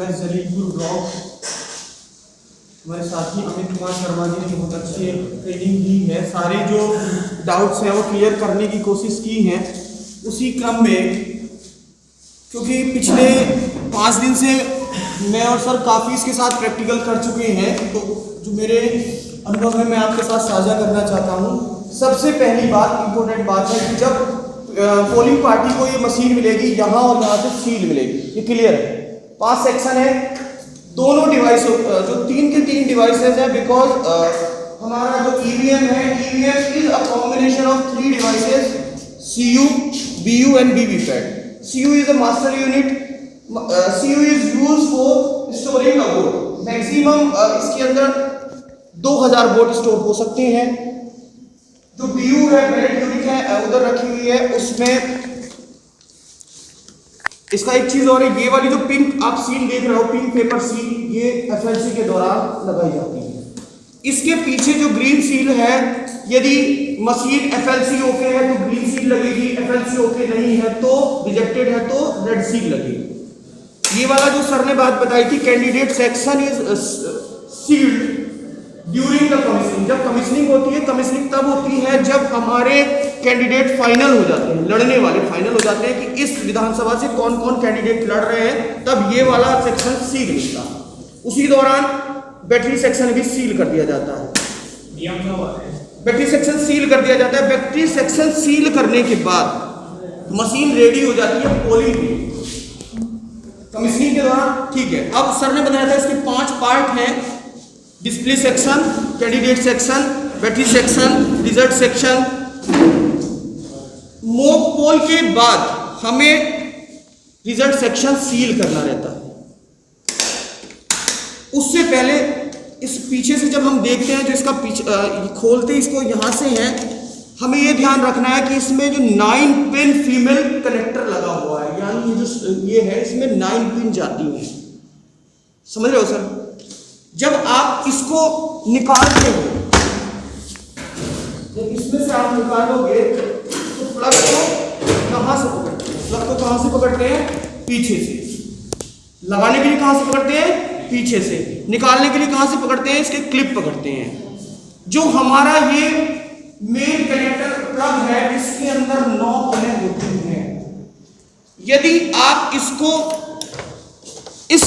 MS Jalilpur block. हमारे साथी अमित कुमार शर्मा जी ने बहुत अच्छी ट्रेनिंग दी है, सारे जो डाउट्स हैं वो क्लियर करने की कोशिश की है। उसी क्रम में क्योंकि पिछले 5 दिन से मैं और सर काफ़ी इसके साथ प्रैक्टिकल कर चुके हैं, तो जो मेरे अनुभव है मैं आपके साथ साझा करना चाहता हूँ। सबसे पहली बात, इम्पोर्टेंट बात है कि जब पोलिंग पार्टी को ये मशीन मिलेगी, यहाँ और यहाँ से सील मिलेगी, ये क्लियर है। 5 सेक्शन है, दोनों डिवाइस जो 3 के 3 डिवाइसेज है, बिकॉज हमारा जो ईवीएम है, EVM is a combination of 3 devices, CU, BU and VVPAT. CU is a master unit, CU is used for storing a vote. Maximum इसके अंदर 2000 वोट स्टोर हो सकते हैं। जो BU है, बैलेट यूनिट है, उधर रखी हुई है, उसमें इसका एक चीज और है, ये वाली जो पिंक आप सील देख रहे हो, पिंक पेपर सील, ये FLC के दौरान लगाई जाती है। इसके पीछे जो ग्रीन सील है, यदि मशीन FLC ओके है तो ग्रीन सील लगेगी, FLC ओके नहीं है तो रिजेक्टेड है तो रेड सील लगेगी। ये वाला जो सर ने बात बताई थी, candidate section is sealed during the commissioning. जब कमीशनिंग होती है, कमीशनिंग तब होती है जब हमारे कैंडिडेट फाइनल हो जाते हैं, लड़ने वाले फाइनल हो जाते हैं कि इस विधानसभा से कौन कौन कैंडिडेट लड़ रहे हैं, तब ये वाला सेक्शन सील मिलता है। उसी दौरान बैटरी सेक्शन भी सील कर दिया जाता है। बैटरी सेक्शन सील कर दिया जाता है। बैटरी सेक्शन सील करने के बाद मशीन रेडी हो जाती है पोलिंग के कमीशनिंग के दौरान, ठीक है। अब सर ने बताया था इसके 5 पार्ट हैं, display section, candidate section, battery section, result section. Mock poll के बाद हमें रिजल्ट सेक्शन सील करना रहता है। उससे पहले इस पीछे से जब हम देखते हैं, जो इसका पीछे खोलते इसको यहां से है, हमें यह ध्यान रखना है कि इसमें जो 9 पिन फीमेल कनेक्टर लगा हुआ है, यानी जो ये है इसमें 9 पिन जाती हैं, समझ रहे हो सर। जब आप इसको निकालते हो, जब इसमें से आप निकालोगे तो प्लग को कहां से पकड़ते हैं? प्लग को कहां से पकड़ते हैं? पीछे से। लगाने के लिए कहां से पकड़ते हैं? पीछे से। निकालने के लिए कहां से पकड़ते हैं? इसके क्लिप पकड़ते हैं। जो हमारा ये मेन कनेक्टर प्लग है, इसके अंदर 9 पिनें होती हैं। यदि आप इसको इस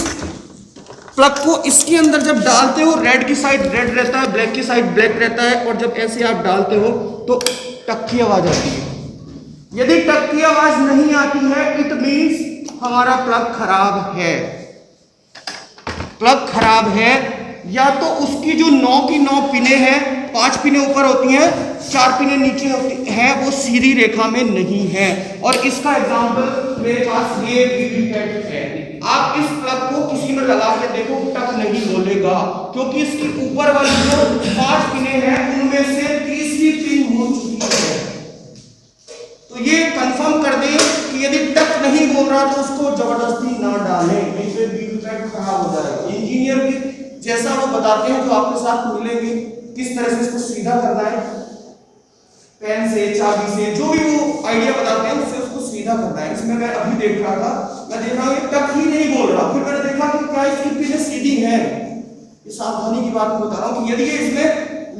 प्लग को इसके अंदर जब डालते हो, रेड की साइड रेड रहता है, ब्लैक की साइड ब्लैक रहता है, और जब ऐसे आप डालते हो तो टक की आवाज आती है। यदि टक की आवाज नहीं आती है, इट मींस हमारा प्लग खराब है। प्लग खराब है, या तो उसकी जो 9 की 9 पिनें हैं, 5 पिनें ऊपर होती हैं, 4 पिनें नीचे होती हैं, वो सीधी रेखा में नहीं है। और इसका एग्जांपल मेरे पास ये वीवीपैट है। आप इस प्लग को किसी में लगा के देखो, टक नहीं बोलेगा, क्योंकि इसकी ऊपर वाली जो 5 पिनें हैं, उनमें से तीसरी पिन हो चुकी है। तो ये कंफर्म कर दें कि यदि टक नहीं बोल रहा तो उसको जबरदस्ती ना डालें, नहीं तो वीवीपैट खराब हो जाएगा। इंजीनियर भी जैसा वो बताते हैं, जो आपके साथ मिलेंगे, किस तरह से इसको सीधा करना है, पेन से, चाबी से, जो भी वो आइडिया बताते हैं उससे उसको सीधा करना है। इसमें मैं अभी देख रहा था, मैं देख रहा हूँ ये टक ही नहीं बोल रहा, फिर मैंने देखा कि क्या इसकी पिनें सीधी है। ये सावधानी की बात मैं बता रहा हूँ कि यदि ये इसमें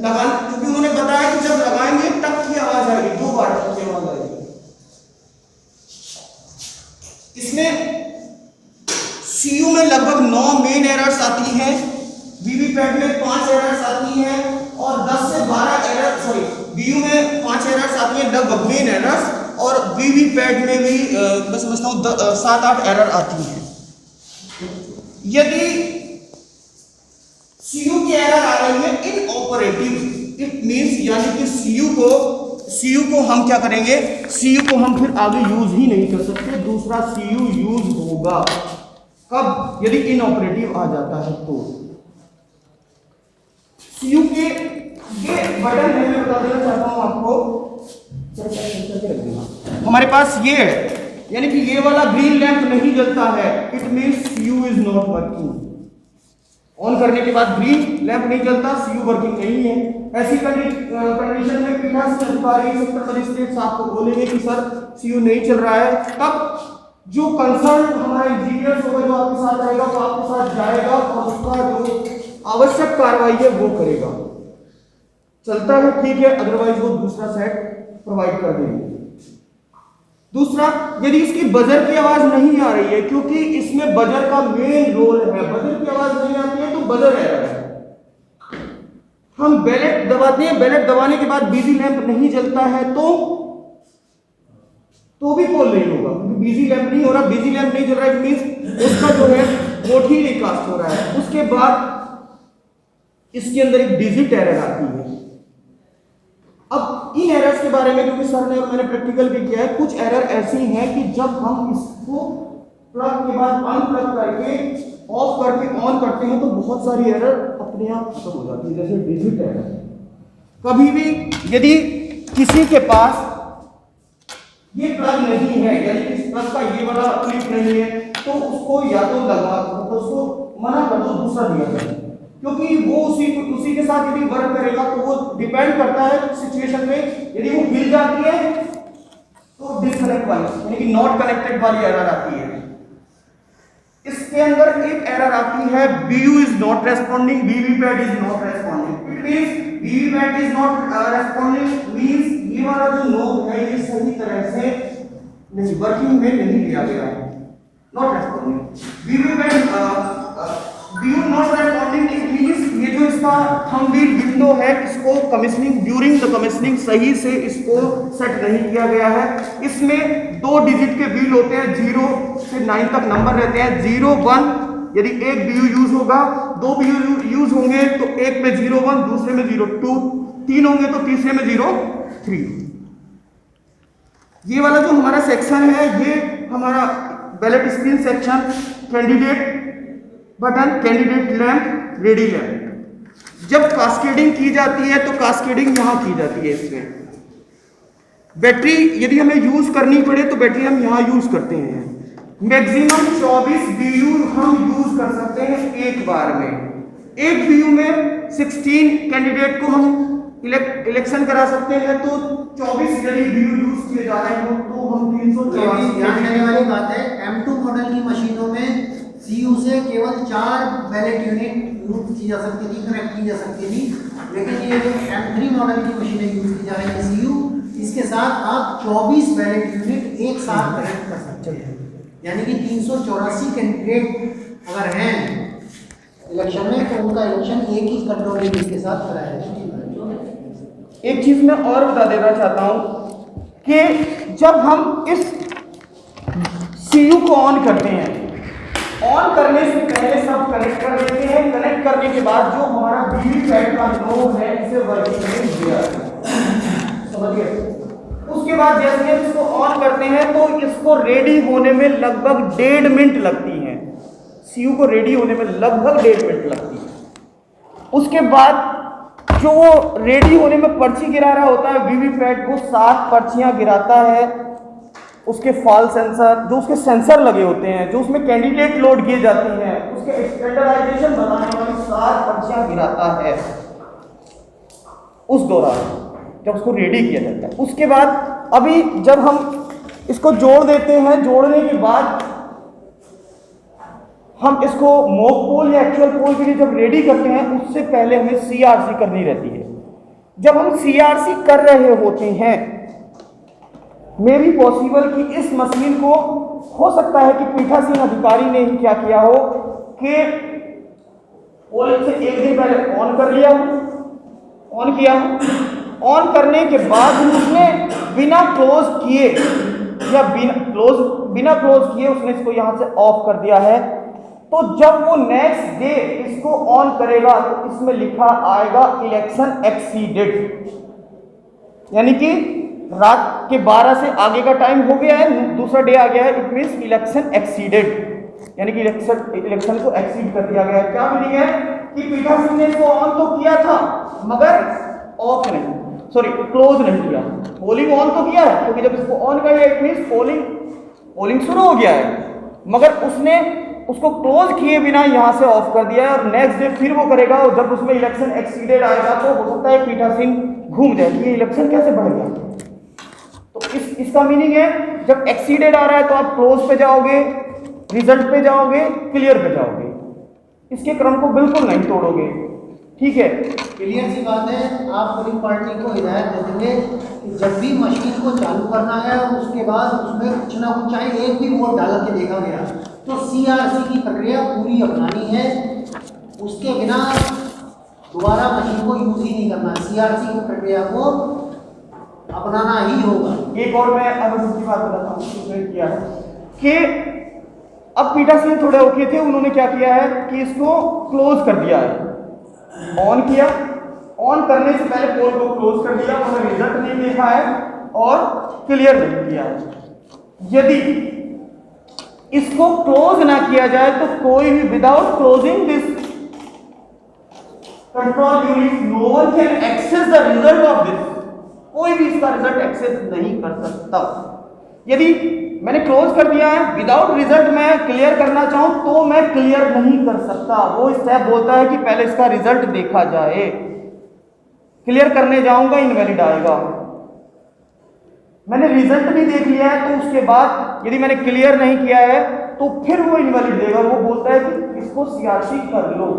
लगा, क्योंकि उन्होंने बताया कि जब लगाएंगे टक की आवाज आएगी, 2 बार टक की आवाज आएगी। इसमें CU में लगभग 9 मेन एरर्स आती हैं, वीवीपैट में 5 एरर्स आती हैं, और 10 से 12 एरर, सॉरी BU में 5 एरर्स आती हैं लगभग मेन एरर्स, और वीवीपैट में भी मैं समझता हूँ 7-8 एरर आती हैं। यदि CU की एरर आ रही है इनऑपरेटिव, इट मींस यानी कि CU को हम क्या करेंगे? CU को हम फिर आगे यूज ही नहीं कर सकते, दूसरा CU यूज होगा कब? यदि इनऑपरेटिव आ जाता है तो। CU के ये बटन है, मैं बता देना चाहता हूं आपको, हमारे पास ये है, यानी कि ये वाला ग्रीन लैंप नहीं जलता है, it means CU is not working. On करने के बाद ग्रीन लैंप नहीं जलता, CU वर्किंग नहीं है। ऐसी कंडीशन में पीठासीन अधिकारी सेक्टर मजिस्ट्रेट आपको बोलेंगे कि सर CU नहीं चल रहा है, तब जो कंसर्न हमारा इंजीनियर होगा, जो आपके साथ रहेगा, वो आपके जाएगा और उसका जो आवश्यक कार्रवाई है वो करेगा। चलता है ठीक है, अदरवाइज वो दूसरा सेट प्रोवाइड कर देंगे। दूसरा, यदि इसकी बजर की आवाज नहीं आ रही है, क्योंकि इसमें बजर का मेन रोल है, बजर की आवाज नहीं आती है तो बजर एरर है। हम बेलेट दबाते हैं, बेलेट दबाने के बाद बिजी लैंप नहीं जलता है तो भी पोल नहीं होगा, क्योंकि बिजी लैंप नहीं हो रहा, बिजी लैंप नहीं जल रहा है, मींस उसका जो है वोट ही नहीं कास्ट हो रहा है। उसके बाद इसके अंदर एक डिजिट एरर आती है। अब इन एरर्स के बारे में, क्योंकि सर ने और मैंने प्रैक्टिकल भी किया है, कुछ एरर ऐसी हैं कि जब हम इसको प्लग के बाद अनप्लग करके ऑफ करके ऑन करते हैं तो बहुत सारी एरर अपने आप खत्म हो जाती है, जैसे डिजिट एरर। कभी भी यदि किसी के पास ये प्लग नहीं है, यानी इस प्लग का ये वाला क्लिप नहीं है, तो उसको या तो लगा, तो उसको मना कर दो, दूसरा दिया जाए, क्योंकि वो उसी के साथ यदि वर्क करेगा तो वो डिपेंड करता है सिचुएशन पे। यदि वो हिल जाती है तो डिस्कनेक्ट वाली, यानी कि नॉट कनेक्टेड वाली एरर आती है। इसके अंदर एक एरर आती है BU is not responding, VVPAT is not responding. It means VVPAT is not responding means ये वाला जो नोब है ये सही तरह से नहीं वर्किंग में नहीं लिया गया है, not responding. VVPAT BU not responding, it means ये जो इसका थंब व्हील विंडो है, इसको कमीशनिंग ड्यूरिंग द कमीशनिंग सही से इसको सेट नहीं किया गया है। इसमें 2 डिजिट के व्हील होते हैं, 0 से 9 तक नंबर रहते हैं, 0 1। यदि एक BU यूज होगा, 2 BU यूज होंगे तो एक में 0 1, दूसरे में 0 2, 3 होंगे तो तीसरे में 0 3। ये वाला जो हमारा सेक्शन है ये हमारा ballot screen section, candidate button, candidate lamp, ready lamp. जब कास्केडिंग की जाती है तो कास्केडिंग यहां की जाती है। इसमें बैटरी यदि हमें यूज करनी पड़े तो बैटरी हम यहां यूज करते हैं। मैक्सिमम 24 BU हम यूज कर सकते हैं एक बार में। एक BU में 16 कैंडिडेट को हम इलेक्शन करा सकते हैं, तो 24 यदि BU यूज किए जा रहे हो तो हम 384। ध्यान देने वाली बात है, M2 मॉडल की मशीनों में CU से केवल 4 बैलेट यूनिट यूज की जा सकती थी, कनेक्ट की जा सकती थी, लेकिन ये जो M3 मॉडल की मशीनें यूज की जा रही है CU, इसके साथ आप 24 बैलेट यूनिट एक साथ कनेक्ट कर सकते हैं। यानी कि 384 कैंडिडेट अगर हैं इलेक्शन में तो उनका इलेक्शन एक ही कंट्रोल यूनिट के साथ कराया जाएगा। एक चीज मैं और बता देना चाहता हूं कि जब हम इस CU को ऑन करते हैं, ऑन करने से पहले सब कनेक्ट कर देते हैं। कनेक्ट करने के बाद जो हमारा वीवीपैट का नोब है इसे वर्किंग में दिया समझिए। उसके बाद जैसे हम इसको ऑन करते हैं तो इसको रेडी होने में लगभग 1.5 मिनट लगती है। CU को रेडी होने में लगभग 1.5 मिनट लगती है। उसके बाद जो वो रेडी होने में पर्ची गिरा रहा होता है वीवीपैट, वो 7 पर्चियां गिराता है। उसके फॉल सेंसर, जो उसके सेंसर लगे होते हैं, जो उसमें कैंडिडेट लोड किए जाते हैं, उसके स्टैंडर्डाइजेशन बनाने वाली 7 पर्चियां गिराता है उस दौरान जब उसको रेडी किया जाता है। उसके बाद अभी जब हम इसको जोड़ देते हैं, जोड़ने के बाद हम इसको मॉक पोल या एक्चुअल पोल के लिए जब रेडी करते हैं उससे पहले हमें CRC करनी रहती है। जब हम CRC कर रहे होते हैं, मे बी पॉसिबल कि इस मशीन को हो सकता है कि पीठासीन अधिकारी ने ही क्या किया हो कि पोलिंग से एक दिन पहले ऑन कर लिया, ऑन किया, ऑन करने के बाद उसने बिना क्लोज किए या बिना क्लोज किए उसने इसको यहां से ऑफ कर दिया है। तो जब वो नेक्स्ट डे इसको ऑन करेगा तो इसमें लिखा आएगा इलेक्शन एक्सीडेड, यानी कि रात के 12 से आगे का टाइम हो गया है, दूसरा डे आ गया है, इट मींस इलेक्शन एक्सीडेड, यानी कि इलेक्शन को एक्सीड कर दिया गया है। क्या मीनिंग है कि पीठासीन ने इसको ऑन तो किया था मगर ऑफ नहीं, सॉरी क्लोज नहीं किया। पोलिंग ऑन तो किया है क्योंकि जब इसको ऑन कर लिया इट मींस पोलिंग शुरू हो गया है, मगर उसने उसको क्लोज किए बिना यहां से ऑफ कर दिया है। और नेक्स्ट डे फिर वो करेगा और जब उसमें इलेक्शन एक्सीडेड आएगा तो हो सकता है पीठासीन घूम जाए कि ये इलेक्शन कैसे बढ़ गया। तो इसका मीनिंग है जब एक्सीडेड आ रहा है तो आप क्लोज पे जाओगे, रिजल्ट पे जाओगे, क्लियर पे जाओगे। इसके क्रम को बिल्कुल नहीं तोड़ोगे, ठीक है। क्लियर सी बात है। आप पोलिंग पार्टी को हिदायत दे देंगे कि जब भी मशीन को चालू करना है और उसके बाद उसमें कुछ ना कुछ चाहे एक भी वोट डाल के देखा गया तो CRC की प्रक्रिया पूरी अपनानी है, उसके बिना दोबारा मशीन को यूज ही नहीं करना, CRC की प्रक्रिया को अपनाना ही होगा। एक और मैं अनुरूप की बात बताता हूँ, उसने किया है कि अब पीठासीन थोड़े ओके थे, उन्होंने क्या किया है कि इसको क्लोज कर दिया है, ऑन किया, ऑन करने से पहले पोल को क्लोज कर दिया, उन्होंने रिजल्ट नहीं देखा है और क्लियर नहीं किया है। यदि इसको क्लोज ना किया जाए तो कोई भी without closing this control unit no one can access the result of this, कोई भी इसका रिजल्ट एक्सेस नहीं कर सकता। यदि मैंने क्लोज कर दिया है, विदाउट रिजल्ट मैं क्लियर करना चाहूं तो मैं क्लियर नहीं कर सकता। वो स्टेप बोलता है कि पहले इसका रिजल्ट देखा जाए, क्लियर करने जाऊंगा इनवैलिड आएगा। मैंने रिजल्ट भी देख लिया है तो उसके बाद यदि मैंने क्लियर नहीं किया है तो फिर वो इनवैलिड देगा। वो बोलता है कि इसको CRC कर लो।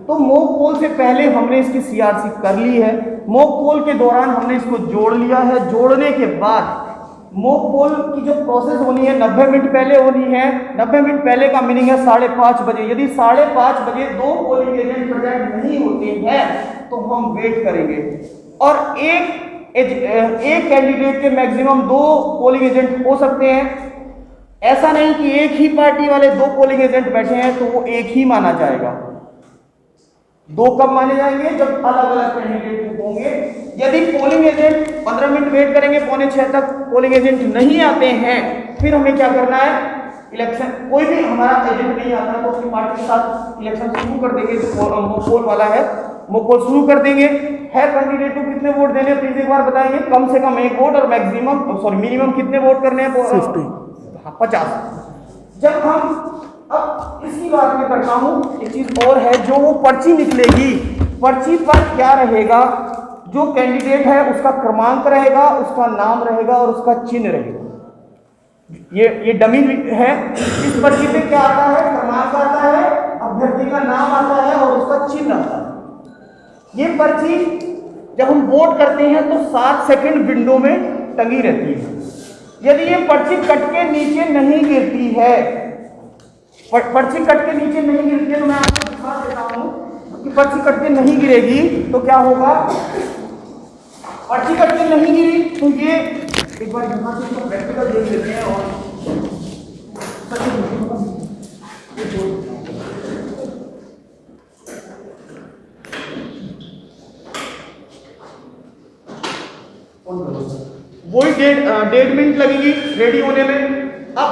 तो मॉक पोल से पहले हमने इसकी CRC कर ली है, मॉक पोल के दौरान हमने इसको जोड़ लिया है, जोड़ने के बाद मॉक पोल की जो प्रोसेस होनी है 90 मिनट पहले होनी है। 90 मिनट पहले का मीनिंग है 5:30 बजे। यदि 5:30 बजे 2 पोलिंग एजेंट प्रेजेंट नहीं होते हैं तो हम वेट करेंगे और एक कैंडिडेट के मैक्सिमम 2 पोलिंग एजेंट हो सकते हैं। ऐसा नहीं कि एक ही पार्टी वाले 2 पोलिंग एजेंट बैठे हैं तो वो एक ही माना जाएगा। 2 कब माने जाएंगे? जब अलग अलग कैंडिडेट होंगे। यदि पोलिंग एजेंट 15 मिनट वेट करेंगे, 5:45 तक पोलिंग एजेंट नहीं आते हैं, फिर हमें क्या करना है, इलेक्शन, कोई भी हमारा एजेंट नहीं आता तो अपनी पार्टी के साथ इलेक्शन शुरू कर देंगे। जो मोपोल वाला है मोपोल शुरू कर देंगे। है कैंडिडेट को कितने वोट देने प्लीज एक बार बताएंगे। कम से कम 1 वोट और मिनिमम कितने वोट करने हैं? 50। जब हम अब इसकी बात मैं करता हूं, एक चीज और है जो वो पर्ची निकलेगी, पर्ची पर क्या रहेगा, जो कैंडिडेट है उसका क्रमांक रहेगा, उसका नाम रहेगा और उसका चिन्ह रहेगा। ये डमी है। इस पर्ची पे क्या आता है? क्रमांक आता है, अभ्यर्थी का नाम आता है और उसका चिन्ह आता है। ये पर्ची जब हम वोट करते हैं तो 7 सेकंड विंडो में टंगी रहती है। यदि ये पर्ची कट के नीचे नहीं गिरती है, पर्ची कट के नीचे नहीं गिरती है तो मैं आपको दिखा देता हूं कि पर्ची कट के नहीं गिरेगी तो क्या होगा। पर्ची कट के नहीं गिरी तो ये एक बार यहां से इसको प्रैक्टिकल देख लेते हैं और वही 1.5 मिनट लगेगी रेडी होने में। अब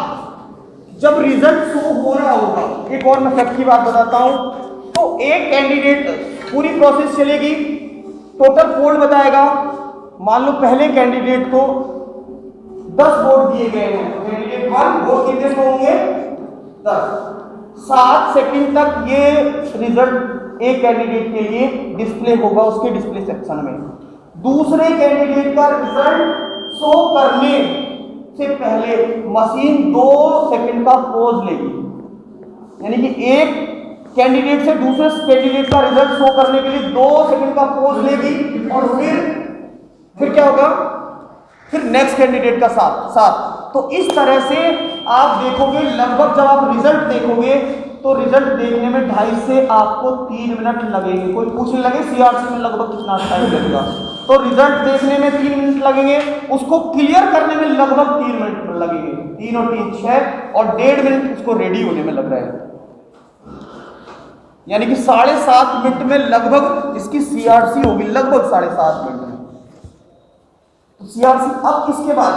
जब रिजल्ट शो हो रहा होगा, एक और मैं फैक्ट की बात बताता हूं, तो एक कैंडिडेट पूरी प्रोसेस चलेगी, टोटल पोल बताएगा। मान लो पहले कैंडिडेट को 10 वोट दिए गए हैं, कैंडिडेट 1 वोट कितने को होंगे? 10। 7 सेकंड तक ये रिजल्ट एक कैंडिडेट के लिए डिस्प्ले होगा उसके डिस्प्ले सेक्शन में। दूसरे कैंडिडेट का रिजल्ट शो करने से पहले मशीन 2 सेकंड का पॉज लेगी, यानी कि एक कैंडिडेट से दूसरे कैंडिडेट का रिजल्ट शो करने के लिए 2 सेकंड का पॉज लेगी और फिर क्या होगा, फिर नेक्स्ट कैंडिडेट का साथ। तो इस तरह से आप देखोगे, लगभग जब आप रिजल्ट देखोगे तो रिजल्ट देखने में 2.5 से आपको 3 मिनट लगेंगे। कोई पूछने लगे CRC में लगभग कितना टाइम लगेगा, तो रिजल्ट देखने में 3 मिनट लगेंगे, उसको क्लियर करने में लगभग 3 मिनट लगेंगे। 3 और 3 6 और 1.5 मिनट उसको रेडी होने में लग रहा है, यानी कि 7.5 मिनट में लगभग इसकी CRC होगी, लगभग 7.5 मिनट में CRC। अब इसके बाद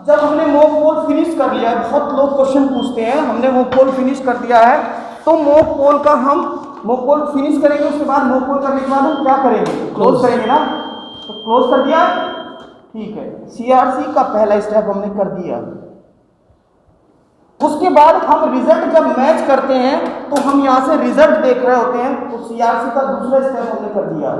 जब हमने मॉक पोल फिनिश कर लिया है, बहुत लोग क्वेश्चन पूछते हैं, हमने मॉक पोल फिनिश कर दिया है तो मॉक पोल का हम मॉक पोल फिनिश करेंगे। उसके बाद मॉक पोल करने के बाद हम क्या करेंगे? क्लोज करेंगे ना। तो क्लोज कर दिया, ठीक है। CRC का पहला स्टेप हमने कर दिया। उसके बाद हम रिजल्ट जब मैच करते हैं तो हम यहां से रिजल्ट देख रहे होते हैं, तो CRC का दूसरा स्टेप हमने कर दिया।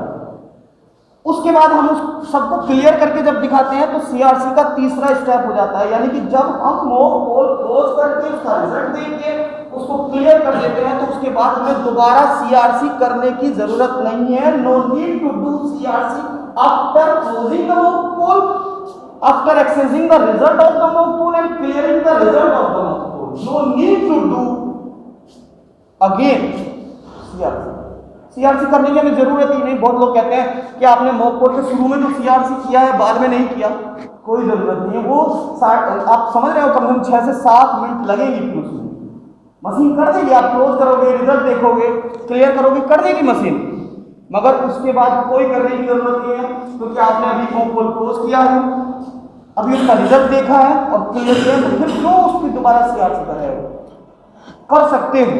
उसके बाद हम उस सबको क्लियर करके जब दिखाते हैं तो CRC का तीसरा स्टेप हो जाता है, यानी कि जब हम मॉक पोल क्लोज करके उसका रिजल्ट देख के उसको क्लियर कर देते हैं तो उसके बाद हमें दोबारा सीआरसी करने की जरूरत नहीं है। No need to do CRC after closing the mock poll, after accessing the result of the mock poll and clearing the result of the mock poll. No need to do again CRC. CRC करने की हमें जरूरत ही नहीं। बहुत लोग कहते हैं कि आपने मॉक पोल के शुरू में तो सीआरसी किया है, बाद में नहीं किया। कोई जरूरत नहीं है। वो आप समझ रहे हो, कम से कम 6 से 7 मिनट लगेगी उसमें। मशीन कर देगी, आप क्लोज करोगे, रिजल्ट देखोगे, क्लियर करोगे, कर देगी मशीन। मगर उसके बाद कोई करने की जरूरत नहीं है, क्योंकि आपने अभी मॉक पोल क्लोज किया है, अभी उसका रिजल्ट देखा है और क्लियर किया, तो फिर क्यों उसकी दोबारा सीआरसी कर रहे हो? कर सकते हो।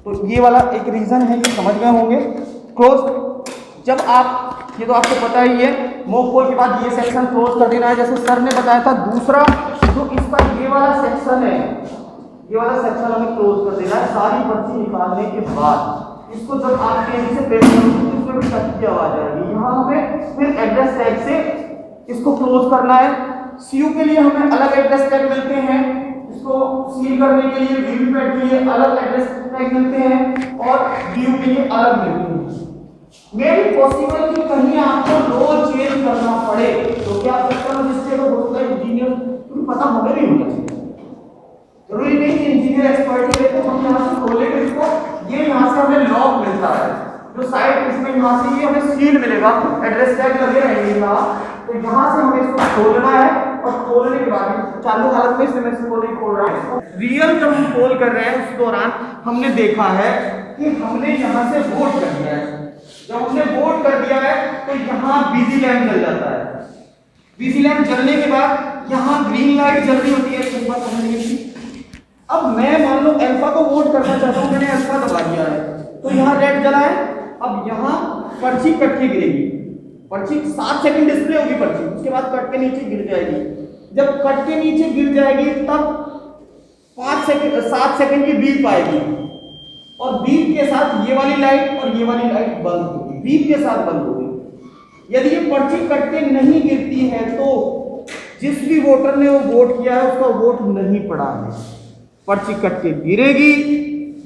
तो ये वाला एक रीजन है, कि समझ गए होंगे। क्लोज जब आप, ये तो आपको पता ही है, मॉक पोल के बाद ये सेक्शन क्लोज कर देना है, जैसे सर ने बताया था। दूसरा जो इसका ये वाला सेक्शन है, ये वाला सेक्शन हमें क्लोज कर देना है सारी पर्ची निकालने के बाद। इसको जब आप तेजी से प्रेस करोगे तो इसमें भी टच की आवाज आएगी। यहाँ हमें फिर एड्रेस टैग से इसको क्लोज करना है। सीयू के लिए हमें अलग एड्रेस टैग मिलते हैं, इसको सील करने के लिए वीवीपैट के लिए अलग एड्रेस टैग मिलते हैं और डीयू के लिए अलग मिलते हैं। मेरी पॉसिबल कि कहीं आपको रोज चेंज करना पड़े तो क्या सिस्टम जिससे तो होता है इंजीनियर, क्योंकि पता हमें भी होना चाहिए। जरूरी नहीं कि इंजीनियर एक्सपर्ट है तो हम यहाँ से खोले तो इसको, ये यहाँ से हमें लॉक मिलता है जो साइड, इसमें यहाँ से ये हमें सील मिलेगा, एड्रेस टैग लगे रहेंगे यहाँ। तो यहाँ से हमें इसको खोलना है और खोलने के बाद चालू हालत में इसमें से नहीं खोल रहा है। रियल जब हम खोल कर रहे हैं उस दौरान हमने देखा है कि हमने यहाँ से वोट कर दिया है। जब हमने वोट कर दिया है तो यहाँ बिजी लैंप जल जाता है। बिजी लैंप जलने के बाद यहाँ ग्रीन लाइट जल रही होती है। अब मैं मान लो अल्फा को वोट करना चाहता हूँ, मैंने अल्फा दबा दिया है तो यहाँ रेड जला है। अब यहाँ पर्ची कट के गिरेगी, पर्ची 7 सेकंड डिस्प्ले होगी पर्ची, उसके बाद कट के नीचे गिर जाएगी। जब कट के नीचे गिर जाएगी तब 7 सेकंड की बीप आएगी और बीप के साथ ये वाली लाइट और ये वाली लाइट बंद होगी, बीप के साथ बंद होगी। यदि ये पर्ची कट के नहीं गिरती है तो जिस भी वोटर ने वो वोट किया है उसका वोट नहीं पड़ा है। पर्ची कट के गिरेगी,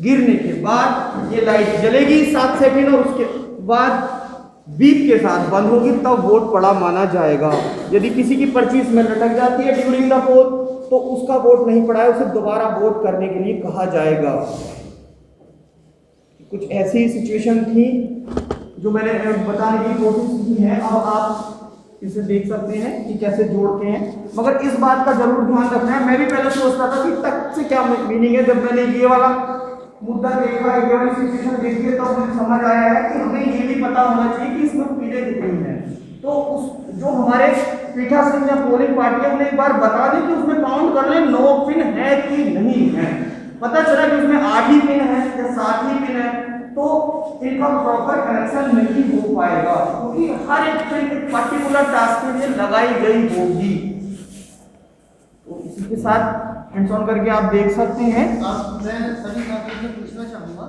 गिरने के बाद ये लाइट जलेगी 7 सेकंड और उसके बाद बीप के साथ बंद होगी, तब वोट पड़ा माना जाएगा। यदि किसी की पर्ची इसमें लटक जाती है ड्यूरिंग द पोल तो उसका वोट नहीं पड़ा है, उसे दोबारा वोट करने के लिए कहा जाएगा। कुछ ऐसी सिचुएशन थी जो मैंने बताने की कोशिश की है। अब आप इसे देख सकते हैं कि कैसे जोड़ते हैं, मगर इस बात का जरूर ध्यान रखना है। मैं भी पहले सोचता था कि तक से क्या मीनिंग है, जब मैंने ये वाला मुद्दा देखा, ये वाली सिचुएशन देखी है, तो मुझे समझ आया है कि हमें ये भी पता होना चाहिए कि इसमें पीढ़े कितनी है। तो उस जो हमारे पीठासीन या पोलिंग पार्टी है उन्हें एक बार बता दें कि उसमें काउंट कर लें 9 पिन है कि नहीं है। पता चला कि उसमें 8 ही पिन है या 7 ही पिन है तो इनका प्रॉपर कनेक्शन नहीं हो पाएगा, क्योंकि हर एक पिन एक पर्टिकुलर टास्क के लिए लगाई गई होगी। तो इसी के साथ हैंड्स ऑन करके आप देख सकते हैं। मैं सभी छात्रों से पूछना चाहूंगा